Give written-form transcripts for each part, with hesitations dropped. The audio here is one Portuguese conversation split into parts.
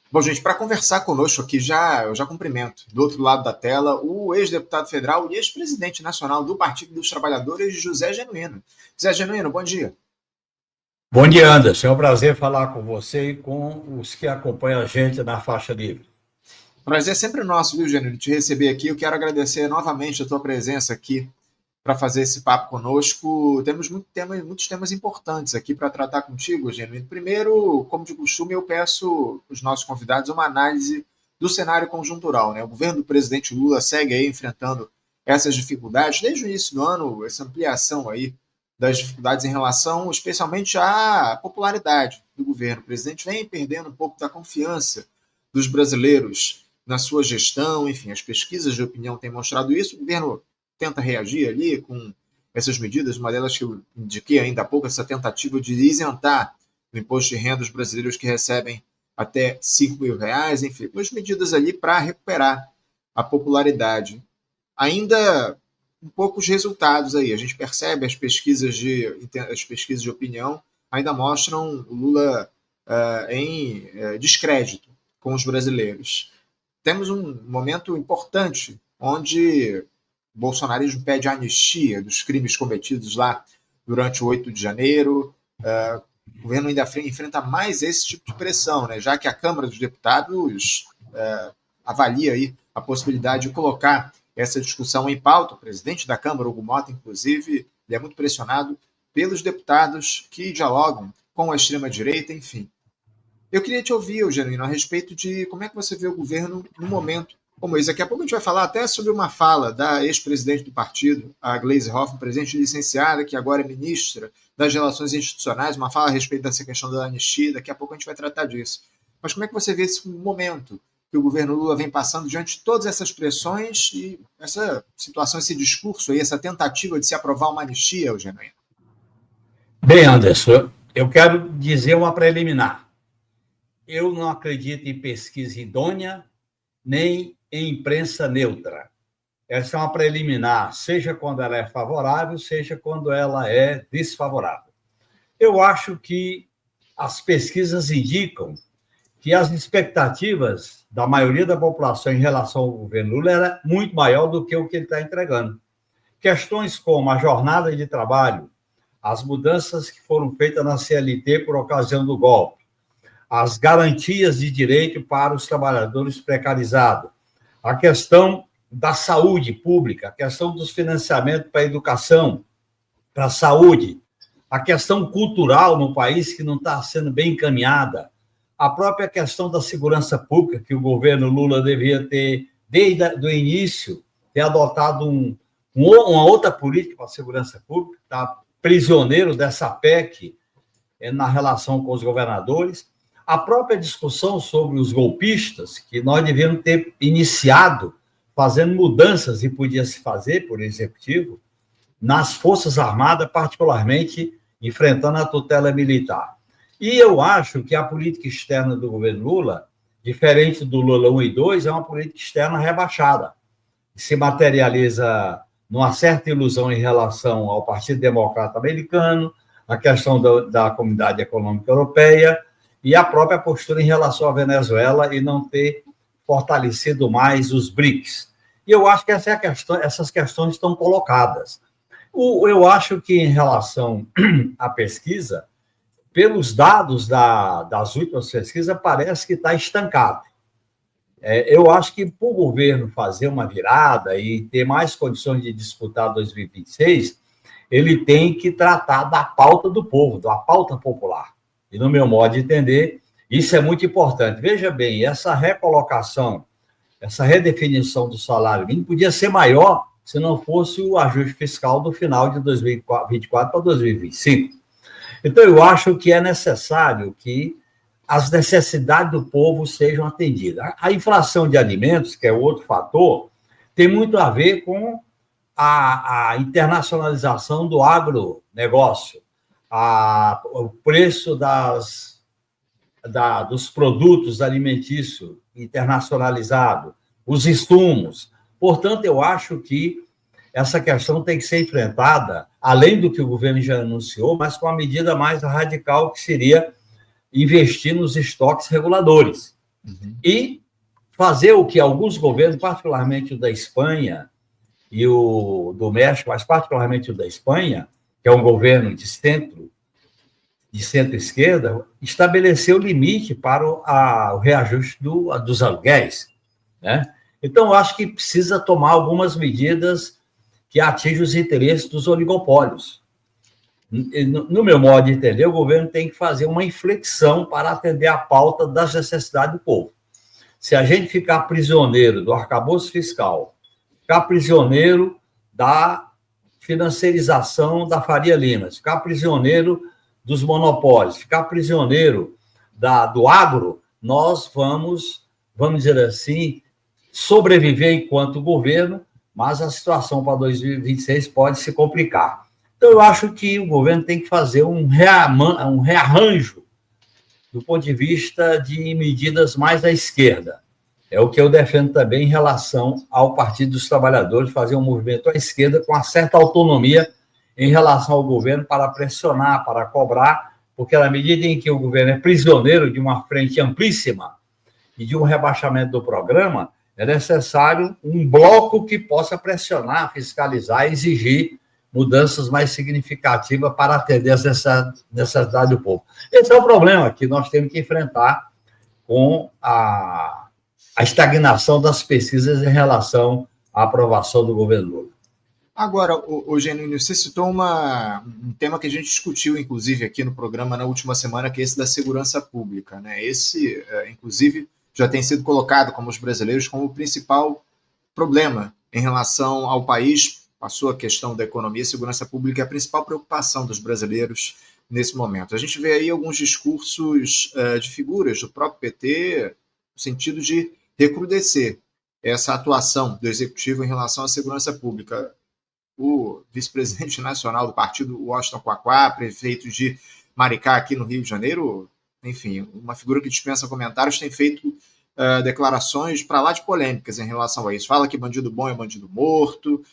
Bom, gente, para conversar conosco aqui, eu já cumprimento, do outro lado da tela, o ex-deputado federal e ex-presidente nacional do Partido dos Trabalhadores, José Genuíno. José Genuíno, bom dia. Bom dia, Anderson. É um prazer falar com você e com os que acompanham a gente na faixa livre. Prazer é sempre nosso, viu, Genuíno, te receber aqui. Eu quero agradecer novamente a tua presença aqui para fazer esse papo conosco. Temos muitos temas importantes aqui para tratar contigo, Genuíno. Primeiro, como de costume, eu peço aos nossos convidados uma análise do cenário conjuntural, né? O governo do presidente Lula segue aí enfrentando essas dificuldades desde o início do ano, essa ampliação aí das dificuldades em relação, especialmente à popularidade do governo. O presidente vem perdendo um pouco da confiança dos brasileiros na sua gestão, enfim, as pesquisas de opinião têm mostrado isso. O governo tenta reagir ali com essas medidas, uma delas que eu indiquei ainda há pouco, essa tentativa de isentar o imposto de renda dos brasileiros que recebem até R$ 5.000, enfim, algumas medidas ali para recuperar a popularidade. Ainda um pouco os resultados aí, a gente percebe as pesquisas de opinião ainda mostram o Lula em descrédito com os brasileiros. Temos um momento importante onde o bolsonarismo pede a anistia dos crimes cometidos lá durante o 8 de janeiro. O governo ainda enfrenta mais esse tipo de pressão, né? Já que a Câmara dos Deputados avalia aí a possibilidade de colocar essa discussão em pauta. O presidente da Câmara, Hugo Mota, inclusive, ele é muito pressionado pelos deputados que dialogam com a extrema-direita, enfim. Eu queria te ouvir, Eugenino, a respeito de como é que você vê o governo no momento como esse. Daqui a pouco a gente vai falar até sobre uma fala da ex-presidente do partido, a Gleisi Hoffmann, presidente licenciada, que agora é ministra das Relações Institucionais, uma fala a respeito dessa questão da anistia. Daqui a pouco a gente vai tratar disso. Mas como é que você vê esse momento que o governo Lula vem passando diante de todas essas pressões e essa situação, esse discurso aí, essa tentativa de se aprovar uma anistia, Eugenino? Bem, Anderson, eu quero dizer uma preliminar. Eu não acredito em pesquisa idônea, nem em imprensa neutra. Essa é uma preliminar, seja quando ela é favorável, seja quando ela é desfavorável. Eu acho que as pesquisas indicam que as expectativas da maioria da população em relação ao governo Lula era muito maior do que o que ele está entregando. Questões como a jornada de trabalho, as mudanças que foram feitas na CLT por ocasião do golpe, as garantias de direito para os trabalhadores precarizados, a questão da saúde pública, a questão dos financiamentos para a educação, para a saúde, a questão cultural no país que não está sendo bem encaminhada, a própria questão da segurança pública, que o governo Lula devia ter, desde o início, ter adotado uma outra política para a segurança pública, está prisioneiro dessa PEC na relação com os governadores, a própria discussão sobre os golpistas, que nós devíamos ter iniciado fazendo mudanças, e podia se fazer por executivo, nas Forças Armadas, particularmente enfrentando a tutela militar. E eu acho que a política externa do governo Lula, diferente do Lula 1 e 2, é uma política externa rebaixada, que se materializa numa certa ilusão em relação ao Partido Democrata Americano, a questão da Comunidade Econômica Europeia e a própria postura em relação à Venezuela e não ter fortalecido mais os BRICS. E eu acho que essas questões estão colocadas. Eu acho que, em relação à pesquisa, pelos dados das últimas pesquisas, parece que está estancado. Eu acho que, para o governo fazer uma virada e ter mais condições de disputar 2026, ele tem que tratar da pauta do povo, da pauta popular. E, no meu modo de entender, isso é muito importante. Veja bem, essa recolocação, essa redefinição do salário mínimo podia ser maior se não fosse o ajuste fiscal do final de 2024 para 2025. Então, eu acho que é necessário que as necessidades do povo sejam atendidas. A inflação de alimentos, que é outro fator, tem muito a ver com a internacionalização do agronegócio, o preço dos produtos alimentícios internacionalizados, os insumos. Portanto, eu acho que essa questão tem que ser enfrentada, além do que o governo já anunciou, mas com uma medida mais radical, que seria investir nos estoques reguladores. e fazer o que alguns governos, particularmente o da Espanha e o do México, mas particularmente o da Espanha, que é um governo de centro-esquerda, estabeleceu limite para o reajuste dos aluguéis, né? Então, eu acho que precisa tomar algumas medidas que atinjam os interesses dos oligopólios. No meu modo de entender, o governo tem que fazer uma inflexão para atender a pauta das necessidades do povo. Se a gente ficar prisioneiro do arcabouço fiscal, ficar prisioneiro da financiarização da Faria Lima, ficar prisioneiro dos monopólios, ficar prisioneiro do agro, nós vamos dizer assim, sobreviver enquanto governo, mas a situação para 2026 pode se complicar. Então, eu acho que o governo tem que fazer um rearranjo do ponto de vista de medidas mais à esquerda. É o que eu defendo também em relação ao Partido dos Trabalhadores, fazer um movimento à esquerda com uma certa autonomia em relação ao governo para pressionar, para cobrar, porque na medida em que o governo é prisioneiro de uma frente amplíssima e de um rebaixamento do programa, é necessário um bloco que possa pressionar, fiscalizar e exigir mudanças mais significativas para atender as necessidades do povo. Esse é o problema que nós temos que enfrentar com a estagnação das pesquisas em relação à aprovação do governo Lula. Agora, o Genuíno, você citou um tema que a gente discutiu, inclusive, aqui no programa na última semana, que é esse da segurança pública, né? Esse, inclusive, já tem sido colocado como os brasileiros como o principal problema em relação ao país. Passou a questão da economia e segurança pública é a principal preocupação dos brasileiros nesse momento. A gente vê aí alguns discursos de figuras do próprio PT no sentido de recrudescer essa atuação do executivo em relação à segurança pública. O vice-presidente nacional do partido, Washington Quaquá, prefeito de Maricá, aqui no Rio de Janeiro, enfim, uma figura que dispensa comentários, tem feito declarações para lá de polêmicas em relação a isso. Fala que bandido bom é bandido morto,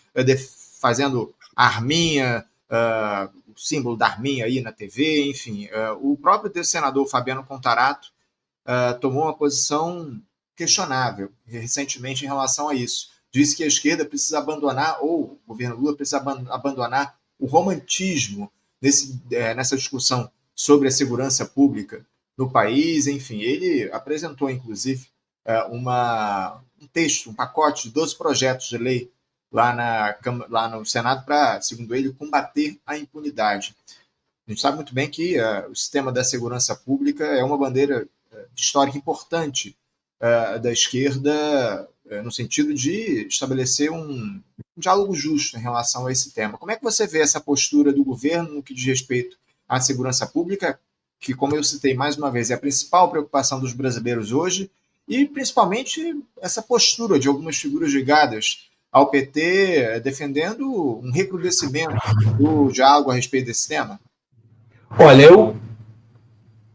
fazendo arminha, o símbolo da arminha aí na TV, enfim. O próprio senador Fabiano Contarato tomou uma posição questionável recentemente em relação a isso. Disse que a esquerda precisa abandonar, ou o governo Lula precisa abandonar o romantismo nessa discussão sobre a segurança pública no país. Enfim, ele apresentou, inclusive, um texto, um pacote de 12 projetos de lei lá no Senado para, segundo ele, combater a impunidade. A gente sabe muito bem que o sistema da segurança pública é uma bandeira histórica importante da esquerda, no sentido de estabelecer um diálogo justo em relação a esse tema. Como é que você vê essa postura do governo no que diz respeito à segurança pública, que, como eu citei mais uma vez, é a principal preocupação dos brasileiros hoje, e principalmente essa postura de algumas figuras ligadas ao PT defendendo um recrudescimento do diálogo a respeito desse tema? Olha, eu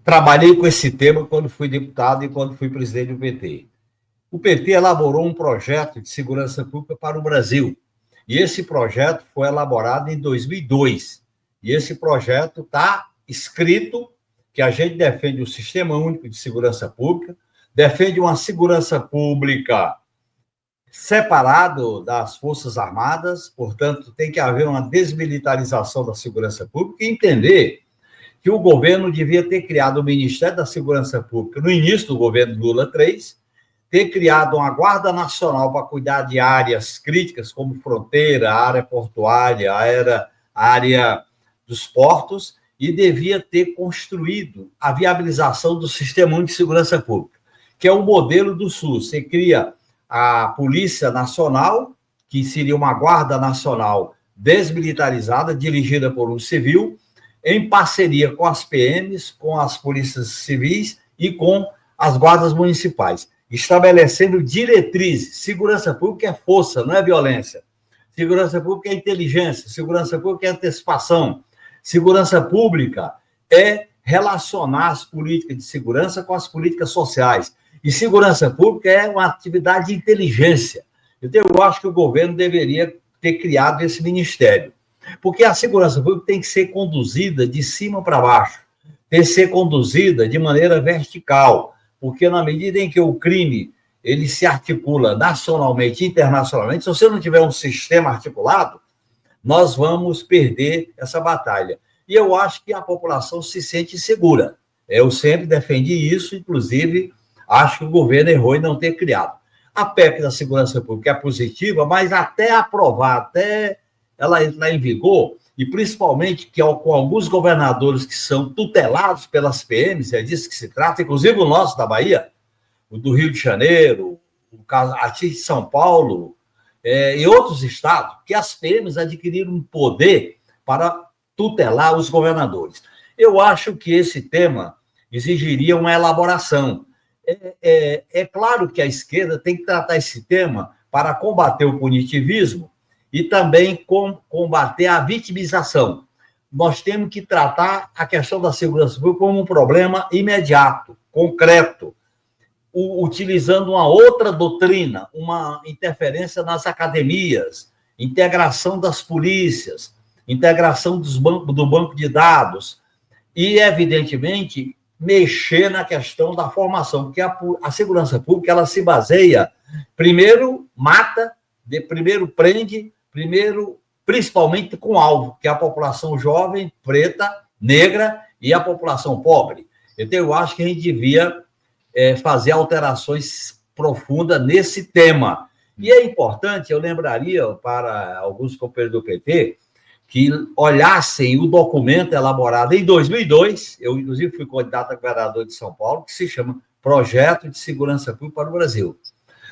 trabalhei com esse tema quando fui deputado e quando fui presidente do PT. O PT elaborou um projeto de segurança pública para o Brasil. E esse projeto foi elaborado em 2002. E esse projeto está escrito que a gente defende o Sistema Único de Segurança Pública, defende uma segurança pública separado das Forças Armadas, portanto, tem que haver uma desmilitarização da segurança pública e entender que o governo devia ter criado o Ministério da Segurança Pública no início do governo Lula III, ter criado uma Guarda Nacional para cuidar de áreas críticas, como fronteira, área portuária, a área dos portos, e devia ter construído a viabilização do Sistema Único de Segurança Pública, que é o modelo do SUS. Você cria a Polícia Nacional, que seria uma Guarda Nacional desmilitarizada, dirigida por um civil, em parceria com as PMs, com as polícias civis e com as guardas municipais, estabelecendo diretrizes. Segurança pública é força, não é violência. Segurança pública é inteligência, segurança pública é antecipação. Segurança pública é relacionar as políticas de segurança com as políticas sociais. E segurança pública é uma atividade de inteligência. Então, eu acho que o governo deveria ter criado esse ministério. Porque a segurança pública tem que ser conduzida de cima para baixo, tem que ser conduzida de maneira vertical, porque na medida em que o crime ele se articula nacionalmente e internacionalmente, se você não tiver um sistema articulado, nós vamos perder essa batalha. E eu acho que a população se sente segura. Eu sempre defendi isso, inclusive, acho que o governo errou em não ter criado. A PEC da segurança pública é positiva, mas até aprovar, até ela entrar em vigor, e principalmente que com alguns governadores que são tutelados pelas PMs, é disso que se trata, inclusive o nosso da Bahia, o do Rio de Janeiro, aqui de São Paulo, e outros estados, que as PMs adquiriram um poder para tutelar os governadores. Eu acho que esse tema exigiria uma elaboração. É claro que a esquerda tem que tratar esse tema para combater o punitivismo e também combater a vitimização. Nós temos que tratar a questão da segurança pública como um problema imediato, concreto, utilizando uma outra doutrina, uma interferência nas academias, integração das polícias, integração do banco de dados e, evidentemente, mexer na questão da formação, porque a segurança pública ela se baseia, primeiro mata, primeiro prende, principalmente com alvo, que é a população jovem, preta, negra e a população pobre. Então, eu acho que a gente devia fazer alterações profundas nesse tema. E é importante, eu lembraria para alguns companheiros do PT, que olhassem o documento elaborado em 2002, eu, inclusive, fui candidato a governador de São Paulo, que se chama Projeto de Segurança Pública para o Brasil.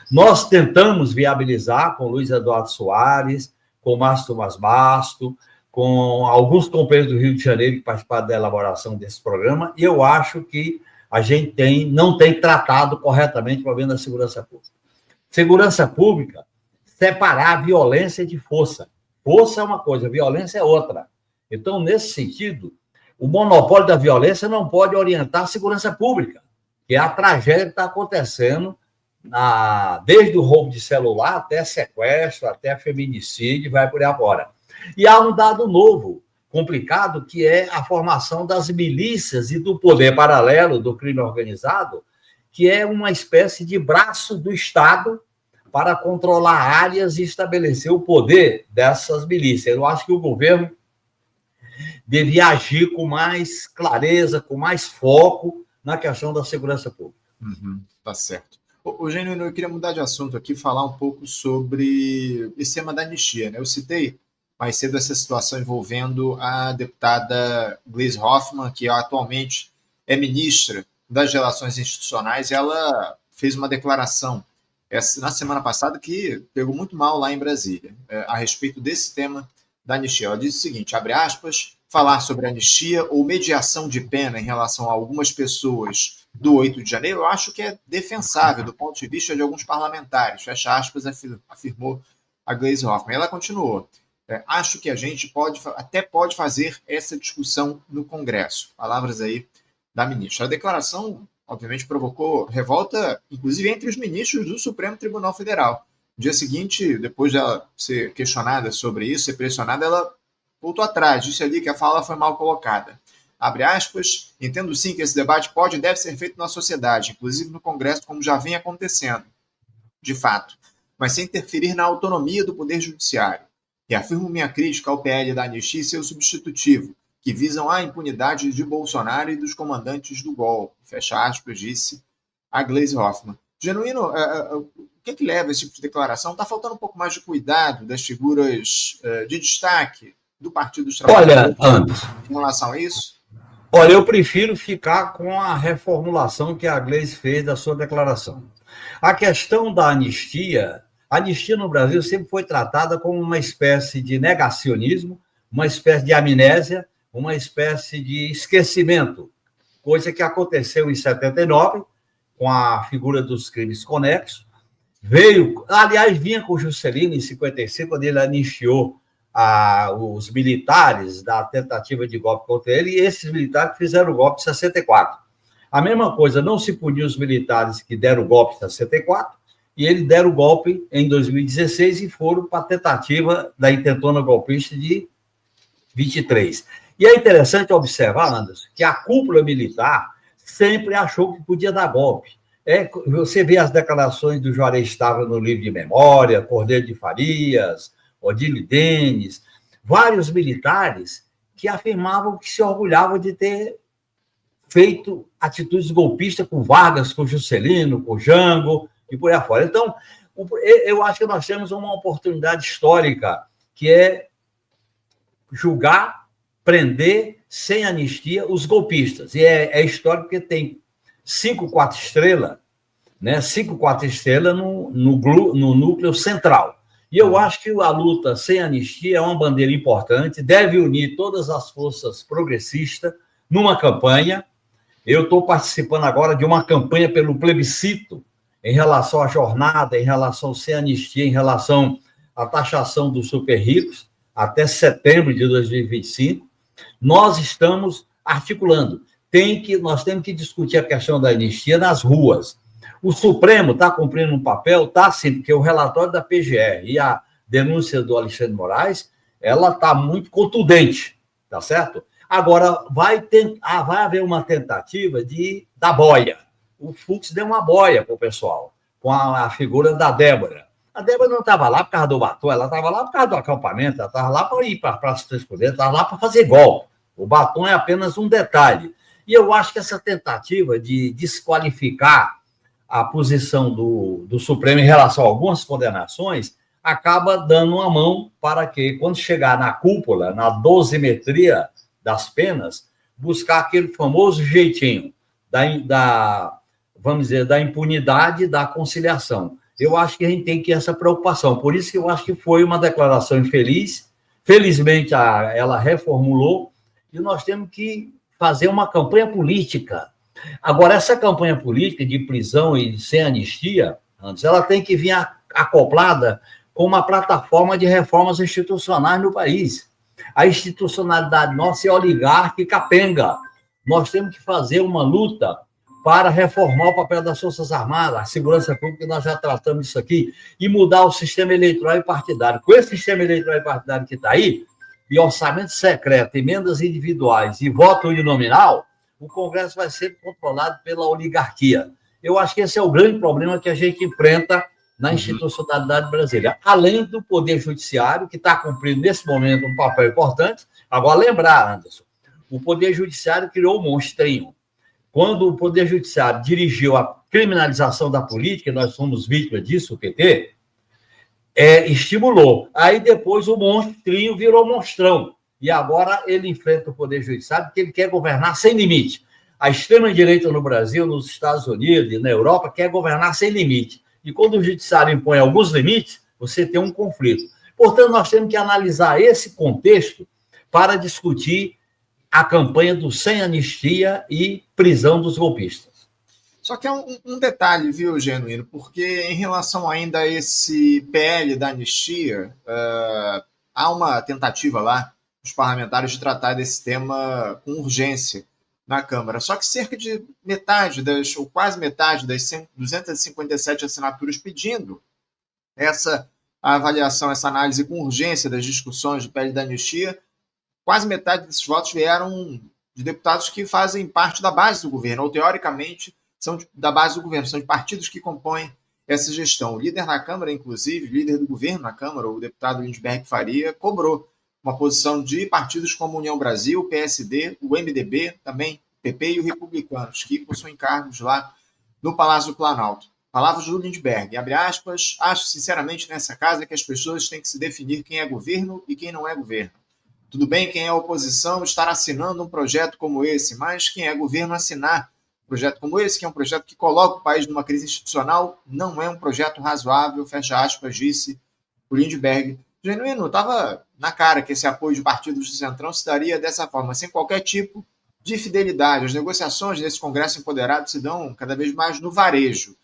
Nós tentamos viabilizar com Luiz Eduardo Soares, com Márcio Tomás Basto, com alguns companheiros do Rio de Janeiro que participaram da elaboração desse programa, e eu acho que a gente não tem tratado corretamente o problema da segurança pública. Segurança pública, separar violência de força. Força é uma coisa, violência é outra. Então, nesse sentido, o monopólio da violência não pode orientar a segurança pública, que é a tragédia que está acontecendo desde o roubo de celular até sequestro, até feminicídio, vai por aí afora. E há um dado novo, complicado, que é a formação das milícias e do poder paralelo do crime organizado, que é uma espécie de braço do Estado para controlar áreas e estabelecer o poder dessas milícias. Eu acho que o governo devia agir com mais clareza, com mais foco na questão da segurança pública. Tá certo. Genuíno, eu queria mudar de assunto aqui, falar um pouco sobre esse tema da anistia, né? Eu citei mais cedo essa situação envolvendo a deputada Gleisi Hoffmann, que atualmente é ministra das Relações Institucionais, e ela fez uma declaração na semana passada que pegou muito mal lá em Brasília, a respeito desse tema da anistia. Ela disse o seguinte, abre aspas, falar sobre anistia ou mediação de pena em relação a algumas pessoas do 8 de janeiro, eu acho que é defensável do ponto de vista de alguns parlamentares, fecha aspas, afirmou a Gleisi Hoffmann. Ela continuou, acho que a gente até pode fazer essa discussão no Congresso. Palavras aí da ministra. A declaração, obviamente, provocou revolta, inclusive entre os ministros do Supremo Tribunal Federal. No dia seguinte, depois de ela ser questionada sobre isso, ser pressionada, ela voltou atrás, disse ali que a fala foi mal colocada. Abre aspas, entendo sim que esse debate pode e deve ser feito na sociedade, inclusive no Congresso, como já vem acontecendo, de fato, mas sem interferir na autonomia do Poder Judiciário. Reafirmo minha crítica ao PL da anistia e seu substitutivo, que visam a impunidade de Bolsonaro e dos comandantes do golpe. Fecha aspas, disse a Gleisi Hoffmann. Genuíno, o que leva a esse tipo de declaração? Está faltando um pouco mais de cuidado das figuras de destaque do Partido dos Trabalhadores em relação a isso? Olha, eu prefiro ficar com a reformulação que a Gleisi fez da sua declaração. A questão da anistia, a anistia no Brasil sempre foi tratada como uma espécie de negacionismo, uma espécie de amnésia, uma espécie de esquecimento, coisa que aconteceu em 79, com a figura dos crimes conexos. Vinha com o Juscelino em 55, quando ele anistiou os militares da tentativa de golpe contra ele, e esses militares fizeram o golpe em 64. A mesma coisa, não se puniu os militares que deram o golpe em 64, e eles deram o golpe em 2016 e foram para a tentativa da intentona golpista de 23. E é interessante observar, Anderson, que a cúpula militar sempre achou que podia dar golpe. Você vê as declarações do Juarez Távora no livro de memória, Cordeiro de Farias, Odílio Denis, vários militares que afirmavam que se orgulhavam de ter feito atitudes golpistas com Vargas, com Juscelino, com Jango e por aí afora. Então, eu acho que nós temos uma oportunidade histórica, que é julgar, prender, sem anistia, os golpistas. E é histórico porque tem 5 4 estrelas, né? 5 4 estrelas no núcleo central. E eu acho que a luta sem anistia é uma bandeira importante, deve unir todas as forças progressistas numa campanha. Eu estou participando agora de uma campanha pelo plebiscito em relação à jornada, em relação ao sem anistia, em relação à taxação dos super ricos, até setembro de 2025. Nós estamos articulando. Nós temos que discutir a questão da anistia nas ruas. O Supremo está cumprindo um papel? Está sim, porque o relatório da PGR e a denúncia do Alexandre de Moraes, ela está muito contundente, tá certo? Agora, vai haver uma tentativa da boia. O Fux deu uma boia para o pessoal, com a figura da Débora. A Débora não estava lá por causa do batom, ela estava lá por causa do acampamento, ela estava lá para ir para a Praça dos Três Poderes, estava lá para fazer golpe. O batom é apenas um detalhe. E eu acho que essa tentativa de desqualificar a posição do Supremo em relação a algumas condenações acaba dando uma mão para que, quando chegar na cúpula, na dosimetria das penas, buscar aquele famoso jeitinho vamos dizer, da impunidade, da conciliação. Eu acho que a gente tem que ter essa preocupação. Por isso que eu acho que foi uma declaração infeliz. Felizmente, ela reformulou e nós temos que fazer uma campanha política. Agora, essa campanha política de prisão e sem anistia, antes, ela tem que vir acoplada com uma plataforma de reformas institucionais no país. A institucionalidade nossa é oligárquica capenga. Nós temos que fazer uma luta para reformar o papel das Forças Armadas, a segurança pública, nós já tratamos disso aqui, e mudar o sistema eleitoral e partidário. Com esse sistema eleitoral e partidário que está aí, e orçamento secreto, emendas individuais e voto uninominal, o Congresso vai ser controlado pela oligarquia. Eu acho que esse é o grande problema que a gente enfrenta na institucionalidade brasileira. Além do Poder Judiciário, que está cumprindo, nesse momento, um papel importante. Agora, lembrar, Anderson, o Poder Judiciário criou um monstrinho. Quando o Poder Judiciário dirigiu a criminalização da política, nós fomos vítimas disso, o PT, estimulou. Aí depois o monstrinho virou monstrão. E agora ele enfrenta o Poder Judiciário porque ele quer governar sem limite. A extrema-direita no Brasil, nos Estados Unidos e na Europa quer governar sem limite. E quando o Judiciário impõe alguns limites, você tem um conflito. Portanto, nós temos que analisar esse contexto para discutir a campanha do sem anistia e prisão dos golpistas. Só que é um detalhe, viu, Genuíno? Porque em relação ainda a esse PL da anistia, há uma tentativa lá dos parlamentares de tratar desse tema com urgência na Câmara. Só que cerca de metade ou quase metade das 257 assinaturas pedindo essa avaliação, essa análise com urgência das discussões do PL da anistia, quase metade desses votos vieram de deputados que fazem parte da base do governo, ou teoricamente são da base do governo, são de partidos que compõem essa gestão. O líder na Câmara, inclusive, líder do governo na Câmara, o deputado Lindbergh Faria, cobrou uma posição de partidos como União Brasil, o PSD, o MDB, também o PP e o Republicanos, que possuem cargos lá no Palácio do Planalto. Palavras do Lindbergh, abre aspas, acho sinceramente nessa casa que as pessoas têm que se definir quem é governo e quem não é governo. Tudo bem quem é oposição estar assinando um projeto como esse, mas quem é governo assinar um projeto como esse, que é um projeto que coloca o país numa crise institucional, não é um projeto razoável, fecha aspas, disse o Lindbergh. Genuíno, estava na cara que esse apoio de partidos do Centrão se daria dessa forma, sem qualquer tipo de fidelidade. As negociações desse Congresso empoderado se dão cada vez mais no varejo.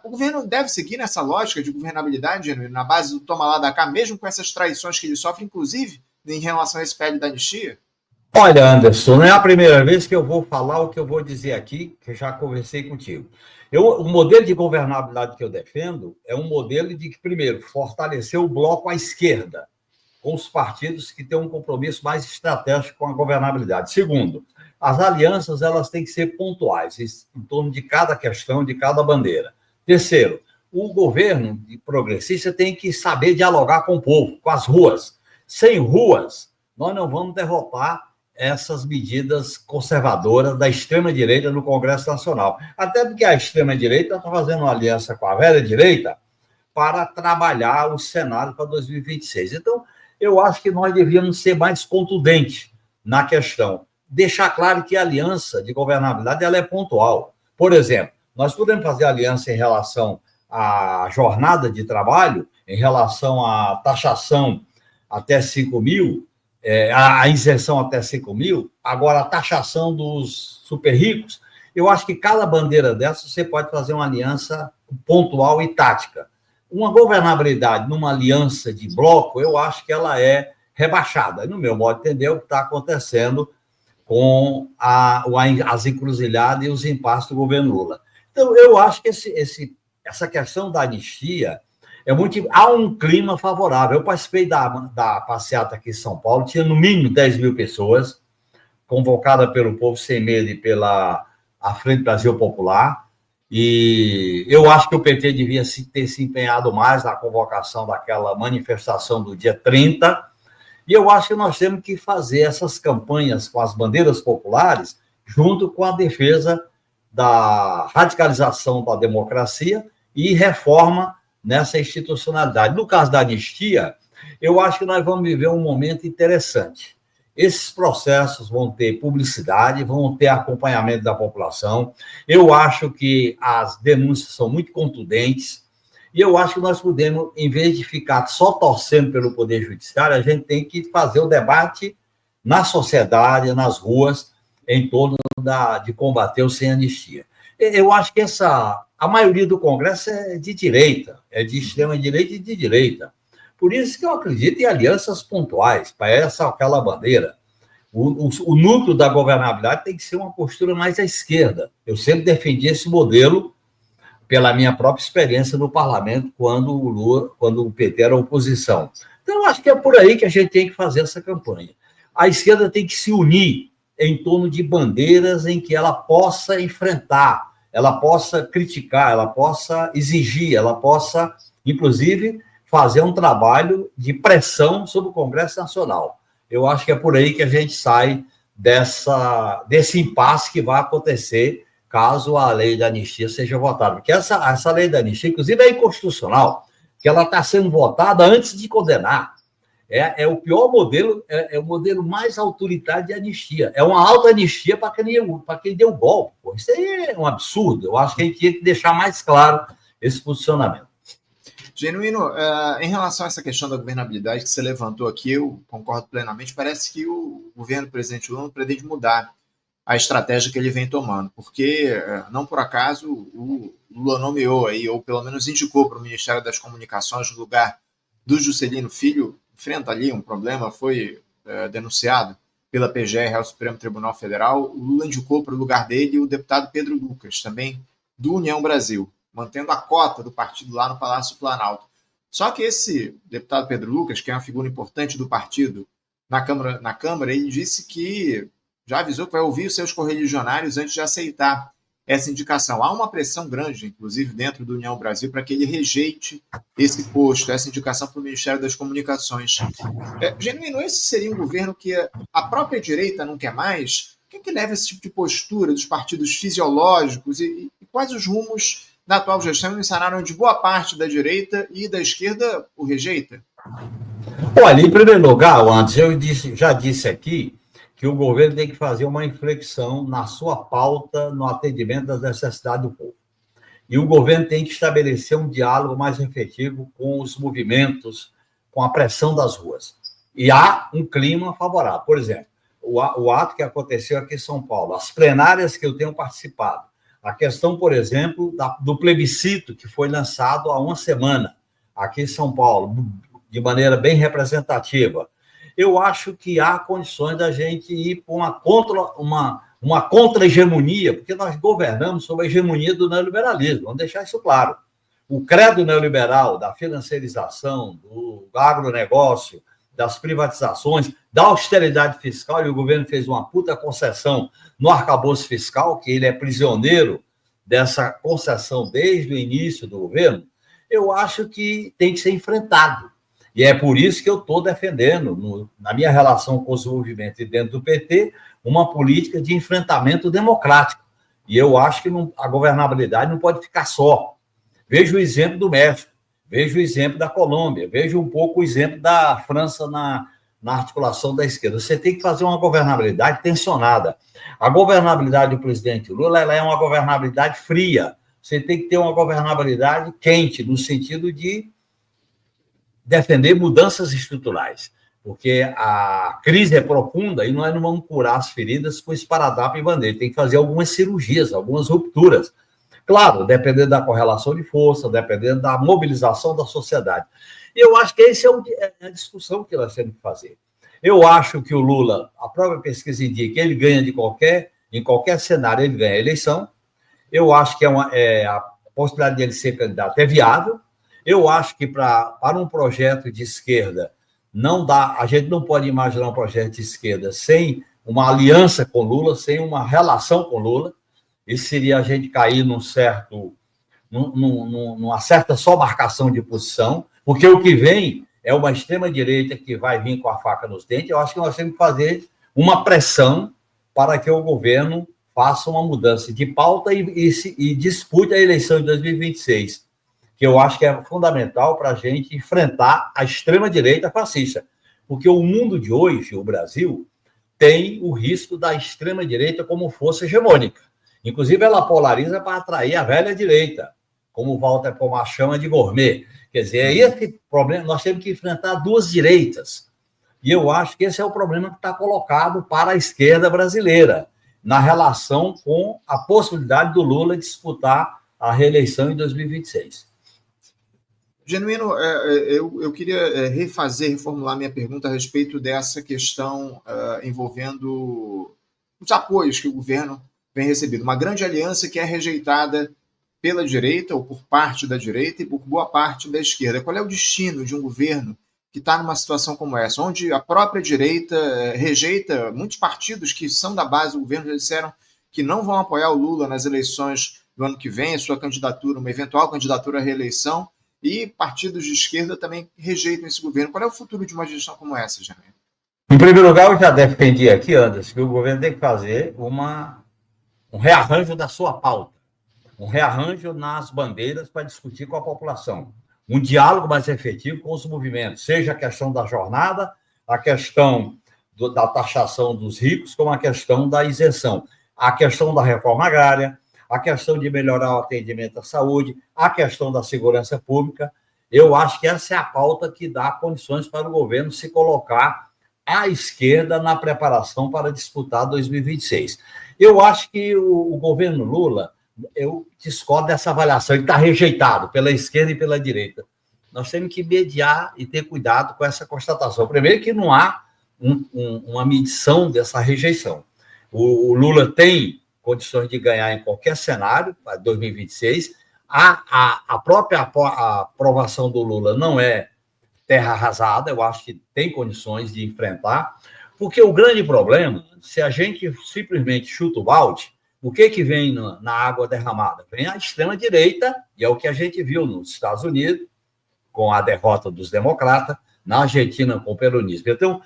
O governo deve seguir nessa lógica de governabilidade, Genuíno, na base do toma lá da cá, mesmo com essas traições que ele sofre, inclusive em relação a esse PL da anistia? Olha, Anderson, não é a primeira vez que eu vou falar o que eu vou dizer aqui, que eu já conversei contigo. O modelo de governabilidade que eu defendo é um modelo de que, primeiro, fortalecer o bloco à esquerda, com os partidos que têm um compromisso mais estratégico com a governabilidade. Segundo, as alianças elas têm que ser pontuais, em torno de cada questão, de cada bandeira. Terceiro, o governo progressista tem que saber dialogar com o povo, com as ruas. Sem ruas, nós não vamos derrotar essas medidas conservadoras da extrema-direita no Congresso Nacional. Até porque a extrema-direita está fazendo uma aliança com a velha-direita para trabalhar o cenário para 2026. Então, eu acho que nós devíamos ser mais contundentes na questão. Deixar claro que a aliança de governabilidade ela é pontual. Por exemplo, nós podemos fazer aliança em relação à jornada de trabalho, em relação à taxação até 5 mil, a isenção até 5 mil, agora a taxação dos super ricos. Eu acho que cada bandeira dessa você pode fazer uma aliança pontual e tática. Uma governabilidade numa aliança de bloco, eu acho que ela é rebaixada. No meu modo de entender, é o que está acontecendo com as encruzilhadas e os impasses do governo Lula. Então, eu acho que essa questão da anistia há um clima favorável. Eu participei da passeata aqui em São Paulo, tinha no mínimo 10 mil pessoas, convocada pelo Povo Sem Medo e pela Frente Brasil Popular, e eu acho que o PT devia ter se empenhado mais na convocação daquela manifestação do dia 30, e eu acho que nós temos que fazer essas campanhas com as bandeiras populares, junto com a defesa da radicalização da democracia e reforma nessa institucionalidade. No caso da anistia, eu acho que nós vamos viver um momento interessante. Esses processos vão ter publicidade, vão ter acompanhamento da população. Eu acho que as denúncias são muito contundentes e eu acho que nós podemos, em vez de ficar só torcendo pelo Poder Judiciário, a gente tem que fazer o debate na sociedade, nas ruas, em torno de combater o sem anistia. Eu acho que a maioria do Congresso é de direita, é de extrema-direita e de direita. Por isso que eu acredito em alianças pontuais, para aquela bandeira. O núcleo da governabilidade tem que ser uma postura mais à esquerda. Eu sempre defendi esse modelo pela minha própria experiência no parlamento, quando o PT era oposição. Então, eu acho que é por aí que a gente tem que fazer essa campanha. A esquerda tem que se unir em torno de bandeiras em que ela possa enfrentar, ela possa criticar, ela possa exigir, ela possa, inclusive, fazer um trabalho de pressão sobre o Congresso Nacional. Eu acho que é por aí que a gente sai desse impasse que vai acontecer caso a lei da anistia seja votada. Porque essa lei da anistia, inclusive, é inconstitucional, que ela está sendo votada antes de condenar. É o pior modelo, é o modelo mais autoritário de anistia. É uma autoanistia para quem deu golpe. Pô. Isso aí é um absurdo. Eu acho que a gente tinha que deixar mais claro esse posicionamento. Genuíno, em relação a essa questão da governabilidade que você levantou aqui, eu concordo plenamente. Parece que o governo do presidente Lula pretende mudar a estratégia que ele vem tomando, porque, não por acaso, o Lula nomeou aí, ou pelo menos indicou para o Ministério das Comunicações, no lugar do Juscelino Filho, enfrenta ali um problema, foi denunciado pela PGR ao Supremo Tribunal Federal. O Lula indicou para o lugar dele o deputado Pedro Lucas, também do União Brasil, mantendo a cota do partido lá no Palácio Planalto. Só que esse deputado Pedro Lucas, que é uma figura importante do partido na Câmara, ele disse que já avisou que vai ouvir os seus correligionários antes de aceitar essa indicação. Há uma pressão grande, inclusive, dentro do União Brasil, para que ele rejeite esse posto, essa indicação para o Ministério das Comunicações. Genuíno, esse seria um governo que a própria direita não quer mais? Quem que leva esse tipo de postura dos partidos fisiológicos e quais os rumos da atual gestão ensinaram de boa parte da direita e da esquerda o rejeita? Olha, em primeiro lugar, antes eu já disse aqui que o governo tem que fazer uma inflexão na sua pauta no atendimento das necessidades do povo. E o governo tem que estabelecer um diálogo mais efetivo com os movimentos, com a pressão das ruas. E há um clima favorável. Por exemplo, o ato que aconteceu aqui em São Paulo, as plenárias que eu tenho participado, a questão, por exemplo, do plebiscito que foi lançado há uma semana aqui em São Paulo, de maneira bem representativa. Eu acho que há condições da gente ir para uma contra-hegemonia, porque nós governamos sob a hegemonia do neoliberalismo, vamos deixar isso claro. O credo neoliberal da financiarização, do agronegócio, das privatizações, da austeridade fiscal, e o governo fez uma puta concessão no arcabouço fiscal, que ele é prisioneiro dessa concessão desde o início do governo, eu acho que tem que ser enfrentado. E é por isso que eu estou defendendo, na minha relação com os movimentos e dentro do PT, uma política de enfrentamento democrático. E eu acho que a governabilidade não pode ficar só. Veja o exemplo do México, veja o exemplo da Colômbia, veja um pouco o exemplo da França na articulação da esquerda. Você tem que fazer uma governabilidade tensionada. A governabilidade do presidente Lula, ela é uma governabilidade fria. Você tem que ter uma governabilidade quente, no sentido de defender mudanças estruturais, porque a crise é profunda e nós não vamos curar as feridas com esparadrapo e bandeira. Tem que fazer algumas cirurgias, algumas rupturas. Claro, dependendo da correlação de força, dependendo da mobilização da sociedade. E eu acho que essa é a discussão que nós temos que fazer. Eu acho que o Lula, a própria pesquisa indica que ele ganha em qualquer cenário, ele ganha a eleição. Eu acho que a possibilidade dele ser candidato é viável. Eu acho que para um projeto de esquerda, a gente não pode imaginar um projeto de esquerda sem uma aliança com Lula, sem uma relação com Lula. Isso seria a gente cair numa certa só marcação de posição, porque o que vem é uma extrema-direita que vai vir com a faca nos dentes. Eu acho que nós temos que fazer uma pressão para que o governo faça uma mudança de pauta e dispute a eleição de 2026, que eu acho que é fundamental para a gente enfrentar a extrema-direita fascista. Porque o mundo de hoje, o Brasil, tem o risco da extrema-direita como força hegemônica. Inclusive, ela polariza para atrair a velha direita, como o Walter Pomar chama de gourmet. Quer dizer, é esse problema. Nós temos que enfrentar duas direitas. E eu acho que esse é o problema que está colocado para a esquerda brasileira, na relação com a possibilidade do Lula disputar a reeleição em 2026. Genuíno, eu queria reformular minha pergunta a respeito dessa questão envolvendo os apoios que o governo vem recebendo. Uma grande aliança que é rejeitada pela direita, ou por parte da direita, e por boa parte da esquerda. Qual é o destino de um governo que está numa situação como essa, onde a própria direita rejeita muitos partidos que são da base do governo, já disseram que não vão apoiar o Lula nas eleições do ano que vem, a sua candidatura, uma eventual candidatura à reeleição, e partidos de esquerda também rejeitam esse governo. Qual é o futuro de uma gestão como essa, Jair? Em primeiro lugar, eu já defendi aqui, Anderson, que o governo tem que fazer um rearranjo da sua pauta, um rearranjo nas bandeiras para discutir com a população, um diálogo mais efetivo com os movimentos, seja a questão da jornada, a questão da taxação dos ricos, como a questão da isenção, a questão da reforma agrária, a questão de melhorar o atendimento à saúde, a questão da segurança pública. Eu acho que essa é a pauta que dá condições para o governo se colocar à esquerda na preparação para disputar 2026. Eu acho que o governo Lula, eu discordo dessa avaliação, ele está rejeitado pela esquerda e pela direita. Nós temos que mediar e ter cuidado com essa constatação. Primeiro que não há uma medição dessa rejeição. O Lula tem condições de ganhar em qualquer cenário para 2026. A própria aprovação do Lula não é terra arrasada, eu acho que tem condições de enfrentar, porque o grande problema, se a gente simplesmente chuta o balde, o que vem na água derramada? Vem a extrema-direita, e é o que a gente viu nos Estados Unidos, com a derrota dos democratas, na Argentina com o peronismo. Então,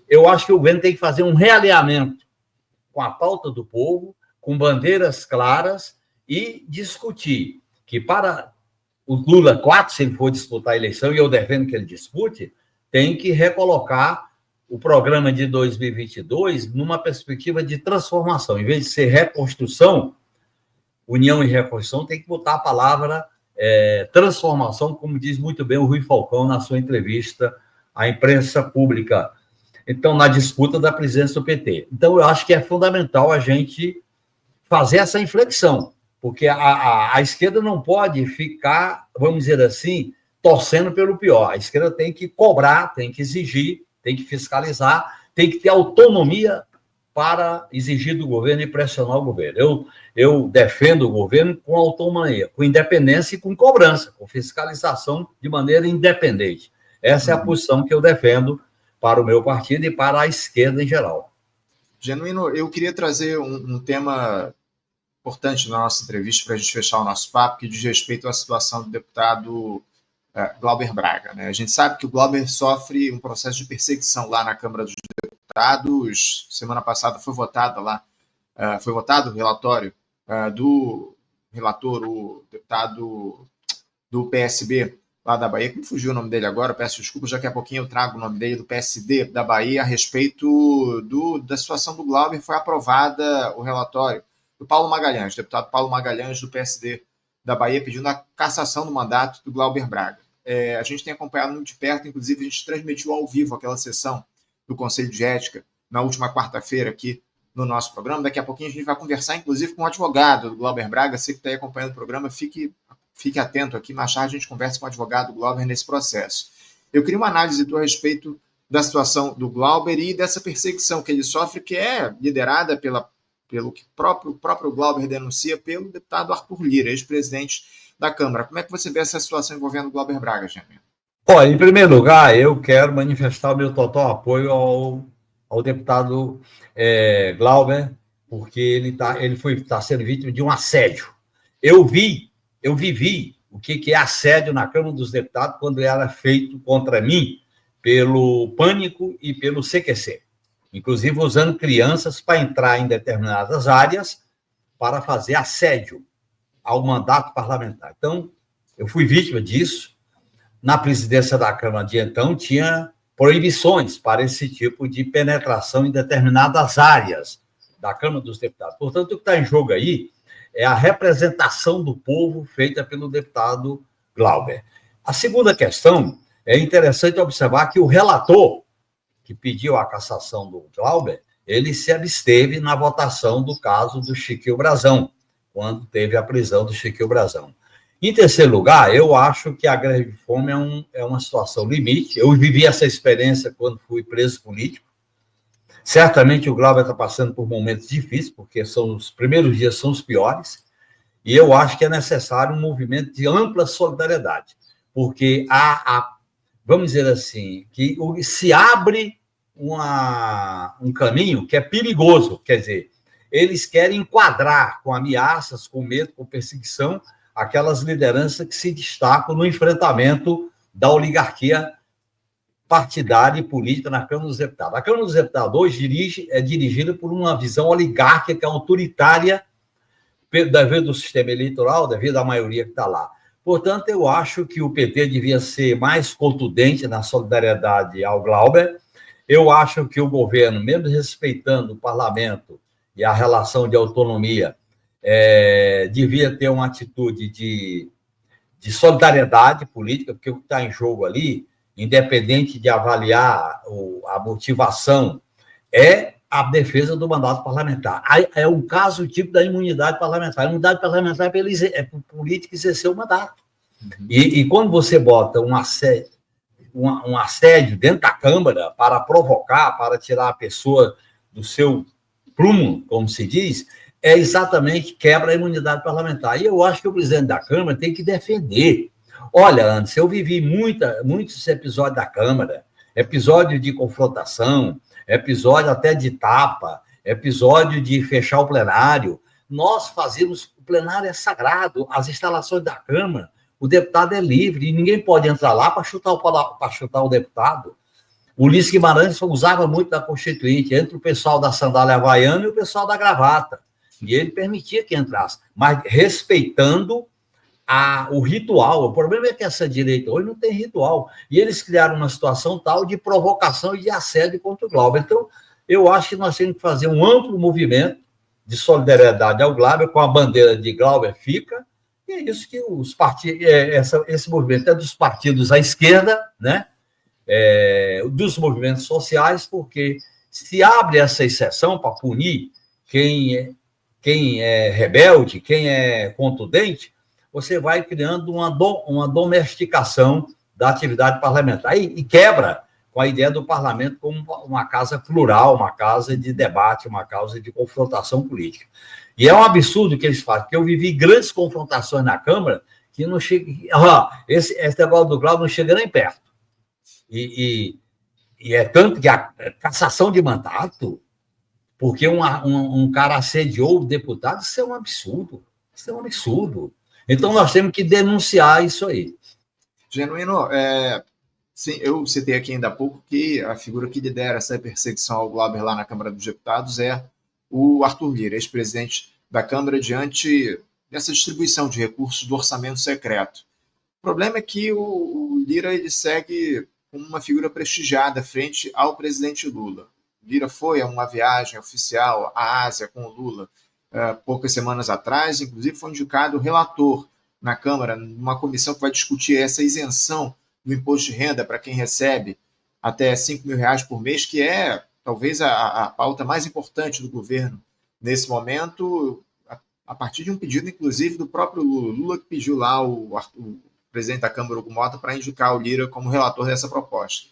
eu acho que o governo tem que fazer um realinhamento com a pauta do povo, com bandeiras claras, e discutir que para o Lula 4, se ele for disputar a eleição, e eu defendo que ele dispute, tem que recolocar o programa de 2022 numa perspectiva de transformação. Em vez de ser reconstrução, união e reconstrução, tem que botar a palavra transformação, como diz muito bem o Rui Falcão na sua entrevista à imprensa pública, então, na disputa da presidência do PT. Então, eu acho que é fundamental a gente fazer essa inflexão, porque a esquerda não pode ficar, vamos dizer assim, torcendo pelo pior. A esquerda tem que cobrar, tem que exigir, tem que fiscalizar, tem que ter autonomia para exigir do governo e pressionar o governo. Eu defendo o governo com autonomia, com independência e com cobrança, com fiscalização de maneira independente. Essa é a posição que eu defendo para o meu partido e para a esquerda em geral. Genuíno, eu queria trazer um tema importante na nossa entrevista para a gente fechar o nosso papo, que diz respeito à situação do deputado Glauber Braga. Né? A gente sabe que o Glauber sofre um processo de perseguição lá na Câmara dos Deputados. Semana passada foi votado o relatório do relator, o deputado do PSB lá da Bahia, que me fugiu o nome dele agora, peço desculpas, daqui a pouquinho eu trago o nome dele, do PSD da Bahia, a respeito da situação do Glauber. Foi aprovada o relatório do Paulo Magalhães, deputado Paulo Magalhães, do PSD da Bahia, pedindo a cassação do mandato do Glauber Braga. A gente tem acompanhado muito de perto, inclusive a gente transmitiu ao vivo aquela sessão do Conselho de Ética na última quarta-feira aqui no nosso programa. Daqui a pouquinho a gente vai conversar, inclusive, com o advogado do Glauber Braga. Você que está aí acompanhando o programa, fique atento aqui. Mais tarde a gente conversa com o advogado Glauber nesse processo. Eu queria uma análise tua a respeito da situação do Glauber e dessa perseguição que ele sofre, que é liderada pelo que o próprio Glauber denuncia, pelo deputado Arthur Lira, ex-presidente da Câmara. Como é que você vê essa situação envolvendo o Glauber Braga, Genuíno? Olha, em primeiro lugar, eu quero manifestar o meu total apoio ao deputado Glauber, porque ele está sendo vítima de um assédio. Eu vivi o que é assédio na Câmara dos Deputados quando era feito contra mim pelo Pânico e pelo CQC, inclusive usando crianças para entrar em determinadas áreas para fazer assédio ao mandato parlamentar. Então, eu fui vítima disso. Na presidência da Câmara de então, tinha proibições para esse tipo de penetração em determinadas áreas da Câmara dos Deputados. Portanto, o que está em jogo aí é a representação do povo feita pelo deputado Glauber. A segunda questão, é interessante observar que o relator que pediu a cassação do Glauber, ele se absteve na votação do caso do Chiquinho Brazão, quando teve a prisão do Chiquinho Brazão. Em terceiro lugar, eu acho que a greve de fome é uma situação limite. Eu vivi essa experiência quando fui preso político. Certamente o Glauber está passando por momentos difíceis, porque os primeiros dias são os piores, e eu acho que é necessário um movimento de ampla solidariedade, porque vamos dizer assim, que se abre um caminho que é perigoso, quer dizer, eles querem enquadrar com ameaças, com medo, com perseguição, aquelas lideranças que se destacam no enfrentamento da oligarquia partidária e política na Câmara dos Deputados. A Câmara dos Deputados hoje é dirigida por uma visão oligárquica, autoritária, devido ao sistema eleitoral, devido à maioria que está lá. Portanto, eu acho que o PT devia ser mais contundente na solidariedade ao Glauber. Eu acho que o governo, mesmo respeitando o parlamento e a relação de autonomia, devia ter uma atitude de solidariedade política, porque o que está em jogo ali, independente de avaliar a motivação, é a defesa do mandato parlamentar. É um caso tipo da imunidade parlamentar. A imunidade parlamentar é para o político exercer o mandato. E quando você bota um assédio dentro da Câmara para provocar, para tirar a pessoa do seu prumo, como se diz, é exatamente quebra a imunidade parlamentar. E eu acho que o presidente da Câmara tem que defender. Olha, Anderson, eu vivi muitos episódios da Câmara, episódio de confrontação, episódio até de tapa, episódio de fechar o plenário. Nós fazemos, o plenário é sagrado, as instalações da Câmara, o deputado é livre, e ninguém pode entrar lá para chutar o deputado. O Ulisses Guimarães usava muito da Constituinte, entre o pessoal da sandália havaiana e o pessoal da gravata. E ele permitia que entrasse, mas respeitando o ritual. O problema é que essa direita hoje não tem ritual. E eles criaram uma situação tal de provocação e de assédio contra o Glauber. Então, eu acho que nós temos que fazer um amplo movimento de solidariedade ao Glauber, com a bandeira de Glauber fica, e é isso que os partidos, esse movimento é dos partidos à esquerda, né? Dos movimentos sociais, porque se abre essa exceção para punir quem é rebelde, quem é contundente, você vai criando uma domesticação da atividade parlamentar e quebra com a ideia do parlamento como uma casa plural, uma casa de debate, uma casa de confrontação política. E é um absurdo que eles fazem, porque eu vivi grandes confrontações na Câmara que não chega... esse negócio do Glauber não chega nem perto. E E é tanto que a cassação de mandato, porque um cara assediou o deputado, isso é um absurdo. Isso é um absurdo. Então, nós temos que denunciar isso aí. Genuíno, sim, eu citei aqui ainda há pouco que a figura que lidera essa perseguição ao Glauber lá na Câmara dos Deputados é o Arthur Lira, ex-presidente da Câmara, diante dessa distribuição de recursos do orçamento secreto. O problema é que o Lira ele segue como uma figura prestigiada frente ao presidente Lula. Lira foi a uma viagem oficial à Ásia com o Lula poucas semanas atrás, inclusive foi indicado relator na Câmara, numa comissão que vai discutir essa isenção do imposto de renda para quem recebe até R$ 5.000 por mês, que é talvez a pauta mais importante do governo nesse momento, a partir de um pedido, inclusive, do próprio Lula. Lula que pediu lá o presidente da Câmara, Hugo Mota, para indicar o Lira como relator dessa proposta.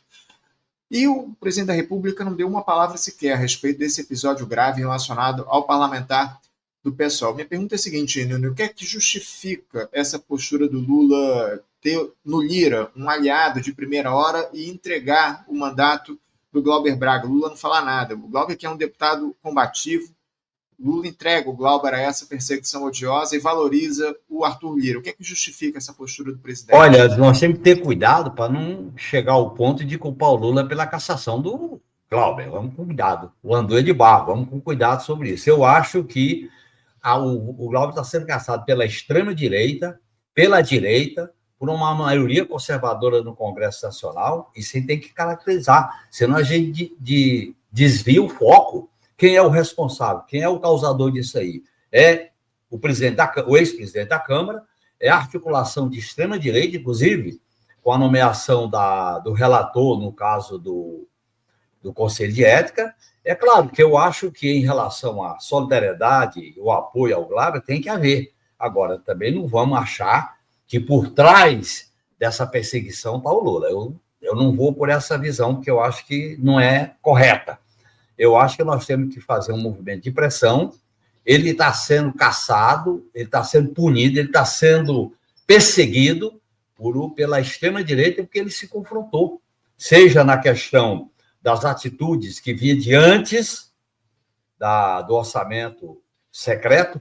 E o presidente da República não deu uma palavra sequer a respeito desse episódio grave relacionado ao parlamentar do PSOL. Minha pergunta é a seguinte, Nuno, o que é que justifica essa postura do Lula ter no Lira um aliado de primeira hora e entregar o mandato do Glauber Braga? O Lula não fala nada. O Glauber, que é um deputado combativo, Lula entrega o Glauber a essa perseguição odiosa e valoriza o Arthur Lira. O que é que justifica essa postura do presidente? Olha, nós temos que ter cuidado para não chegar ao ponto de culpar o Lula pela cassação do Glauber. Vamos com cuidado. O André é de barro, vamos com cuidado sobre isso. Eu acho que o Glauber está sendo caçado pela extrema-direita, pela direita, por uma maioria conservadora no Congresso Nacional, e você tem que caracterizar, senão a gente desvia o foco. Quem é o responsável? Quem é o causador disso aí? É o ex-presidente da Câmara, é a articulação de extrema-direita, inclusive, com a nomeação do relator, no caso do Conselho de Ética. É claro que eu acho que, em relação à solidariedade e o apoio ao Glauber, tem que haver. Agora, também não vamos achar que por trás dessa perseguição está o Lula. Eu não vou por essa visão, porque eu acho que não é correta. Eu acho que nós temos que fazer um movimento de pressão. Ele está sendo caçado, ele está sendo punido, ele está sendo perseguido pela extrema-direita, porque ele se confrontou, seja na questão das atitudes que vinha de antes do orçamento secreto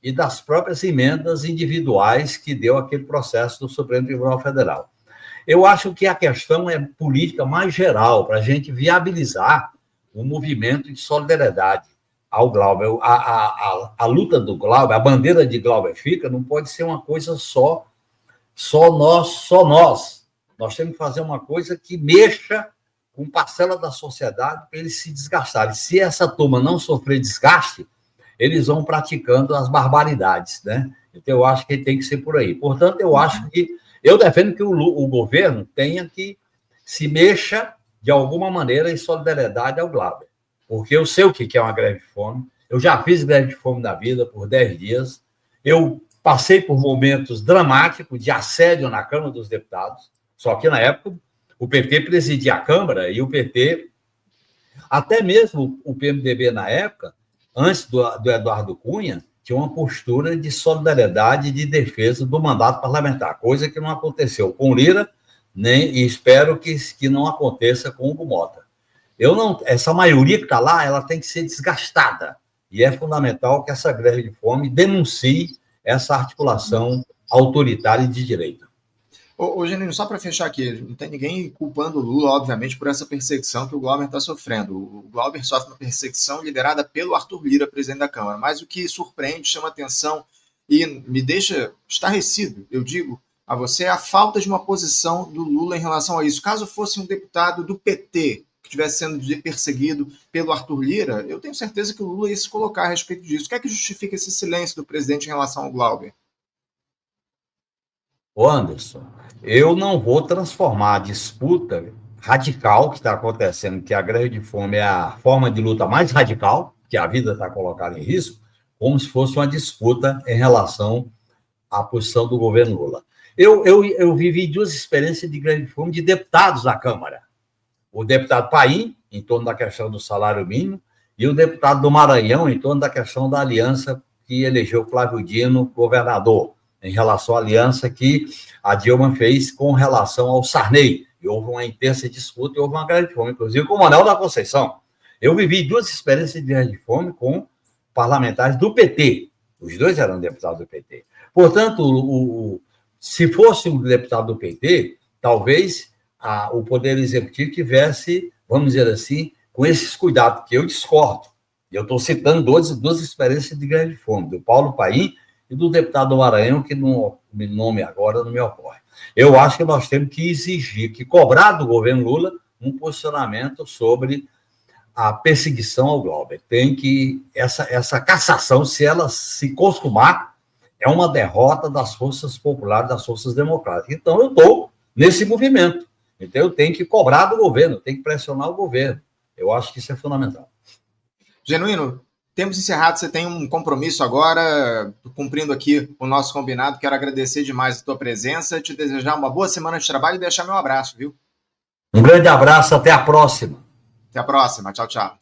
e das próprias emendas individuais que deu aquele processo do Supremo Tribunal Federal. Eu acho que a questão é política mais geral, para a gente viabilizar um movimento de solidariedade ao Glauber. A luta do Glauber, a bandeira de Glauber fica, não pode ser uma coisa só nós. Nós temos que fazer uma coisa que mexa com parcela da sociedade para eles se desgastarem. Se essa turma não sofrer desgaste, eles vão praticando as barbaridades, né? Então, eu acho que tem que ser por aí. Portanto, eu defendo que o governo tenha que se mexa de alguma maneira em solidariedade ao Glauber. Porque eu sei o que é uma greve de fome. Eu já fiz greve de fome na vida por 10 dias. Eu passei por momentos dramáticos de assédio na Câmara dos Deputados. Só que, na época, o PT presidia a Câmara e o PT, até mesmo o PMDB, na época, antes do Eduardo Cunha, tinha uma postura de solidariedade e de defesa do mandato parlamentar, coisa que não aconteceu com o Lira, e espero que não aconteça com o Hugo Mota. Essa maioria que está lá, ela tem que ser desgastada, e é fundamental que essa greve de fome denuncie essa articulação autoritária de direita. Ô, Genuíno, só para fechar aqui, não tem ninguém culpando o Lula, obviamente, por essa perseguição que o Glauber está sofrendo. O Glauber sofre uma perseguição liderada pelo Arthur Lira, presidente da Câmara. Mas o que surpreende, chama atenção e me deixa estarrecido, eu digo a você, é a falta de uma posição do Lula em relação a isso. Caso fosse um deputado do PT que estivesse sendo perseguido pelo Arthur Lira, eu tenho certeza que o Lula ia se colocar a respeito disso. O que é que justifica esse silêncio do presidente em relação ao Glauber? Ô Anderson, eu não vou transformar a disputa radical que está acontecendo, que a greve de fome é a forma de luta mais radical, que a vida está colocada em risco, como se fosse uma disputa em relação à posição do governo Lula. Eu vivi 2 experiências de greve de fome de deputados na Câmara. O deputado Paim, em torno da questão do salário mínimo, e o deputado do Maranhão, em torno da questão da aliança que elegeu Flávio Dino governador, em relação à aliança que a Dilma fez com relação ao Sarney, e houve uma intensa disputa e houve uma grande fome, inclusive com o Manuel da Conceição. Eu vivi 2 experiências de grande fome com parlamentares do PT. Os 2 eram deputados do PT. Portanto, se fosse um deputado do PT, talvez o Poder Executivo tivesse, vamos dizer assim, com esses cuidados, que eu discordo. Eu estou citando 2 experiências de grande fome, do Paulo Paim e do deputado do Maranhão, que o nome agora não me ocorre. Eu acho que nós temos que exigir, que cobrar do governo Lula um posicionamento sobre a perseguição ao Glauber. Tem que, essa cassação, se ela se consumar, é uma derrota das forças populares, das forças democráticas. Então, eu estou nesse movimento. Então, eu tenho que cobrar do governo, tenho que pressionar o governo. Eu acho que isso é fundamental. Genuíno, temos encerrado, você tem um compromisso agora, cumprindo aqui o nosso combinado. Quero agradecer demais a tua presença, te desejar uma boa semana de trabalho e deixar meu abraço, viu? Um grande abraço, até a próxima. Até a próxima, tchau, tchau.